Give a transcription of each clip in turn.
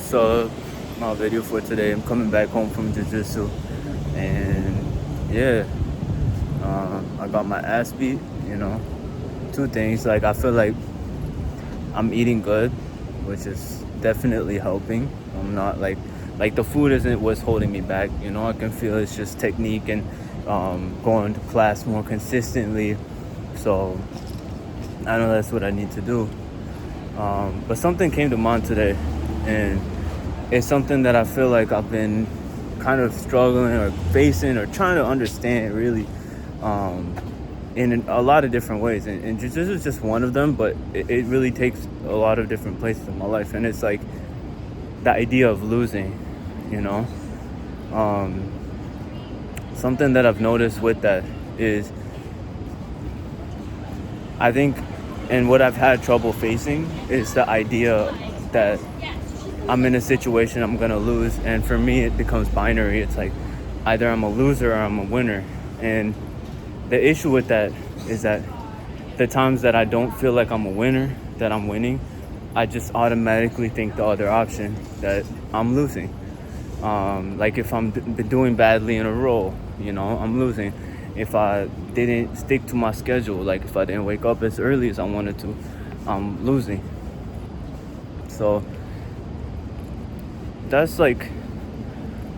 So my video for today, I'm coming back home from jiu-jitsu, and yeah, I got my ass beat. Two things. Like, I feel like I'm eating good, which is definitely helping. I'm not like the food isn't what's holding me back. I can feel it's just technique and going to class more consistently. So I know that's what I need to do. But something came to mind today, and it's something that I feel like I've been kind of struggling or facing or trying to understand really, in a lot of different ways. And jiu-jitsu is just one of them, but it really takes a lot of different places in my life. And it's like the idea of losing, you know. Something that I've noticed with that is, I think, and what I've had trouble facing is the idea that I'm in a situation I'm gonna lose, and for me it becomes binary. It's like either I'm a loser or I'm a winner. And the issue with that is that the times that I don't feel like I'm a winner, that I'm winning, I just automatically think the other option, that I'm losing. Like if I'm doing badly in a role, I'm losing. If I didn't stick to my schedule, like if I didn't wake up as early as I wanted to, I'm losing. So that's like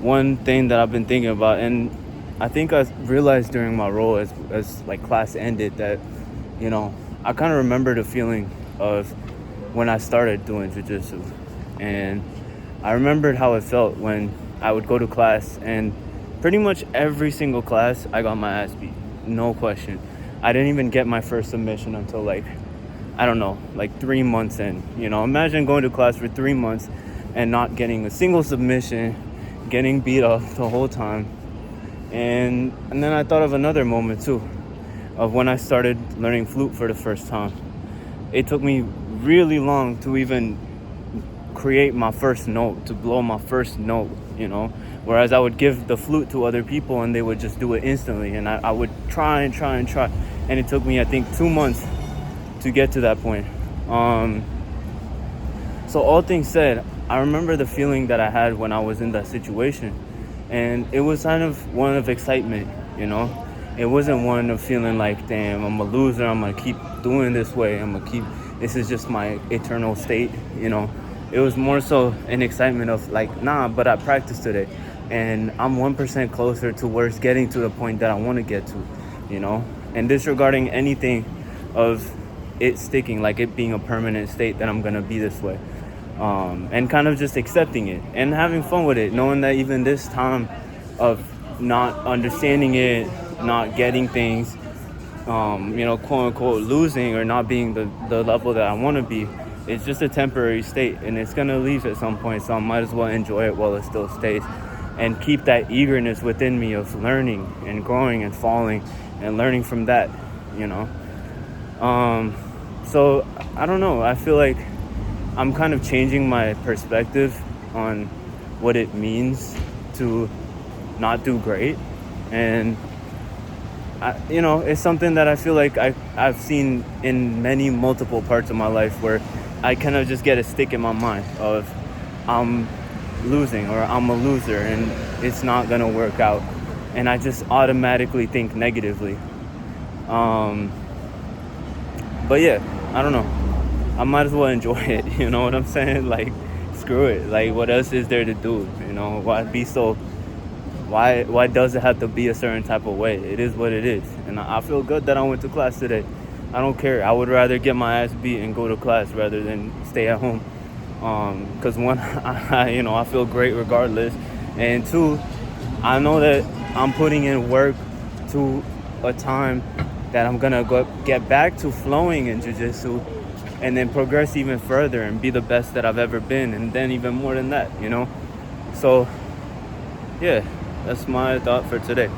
one thing that I've been thinking about. And I think I realized during my role as like class ended that, I kind of remember the feeling of when I started doing jiu-jitsu. And I remembered how it felt when I would go to class, and pretty much every single class I got my ass beat, no question. I didn't even get my first submission until like 3 months in. Imagine going to class for 3 months and not getting a single submission, getting beat up the whole time. And then I thought of another moment too, of when I started learning flute for the first time. It took me really long to even create my first note, to blow my first note, whereas I would give the flute to other people and they would just do it instantly, and I would try, and it took me, I think, 2 months to get to that point. So all things said, I remember the feeling that I had when I was in that situation, and it was kind of one of excitement. It wasn't one of feeling like, damn, I'm a loser, I'm gonna keep doing this way, this is just my eternal state. It was more so an excitement of like, nah, but I practiced today, and I'm 1% closer towards getting to the point that I want to get to, and disregarding anything of it sticking, like it being a permanent state that I'm gonna be this way, and kind of just accepting it and having fun with it, knowing that even this time of not understanding it, not getting things, quote unquote losing or not being the level that I want to be, it's just a temporary state, and it's gonna leave at some point. So I might as well enjoy it while it still stays, and keep that eagerness within me of learning and growing and falling and learning from that. So I don't know, I feel like I'm kind of changing my perspective on what it means to not do great. And it's something that I feel like I've seen in multiple parts of my life, where I kind of just get a stick in my mind of I'm losing or I'm a loser and it's not gonna work out, and I just automatically think negatively. But yeah, I don't know, I might as well enjoy it. You know what I'm saying? Like, screw it. Like, what else is there to do? Why does it have to be a certain type of way? It is what it is. And I feel good that I went to class today. I don't care. I would rather get my ass beat and go to class rather than stay at home. Because one, I feel great regardless. And two, I know that I'm putting in work to a time that I'm gonna get back to flowing in jiu-jitsu, and then progress even further and be the best that I've ever been, and then even more than that. So yeah, that's my thought for today.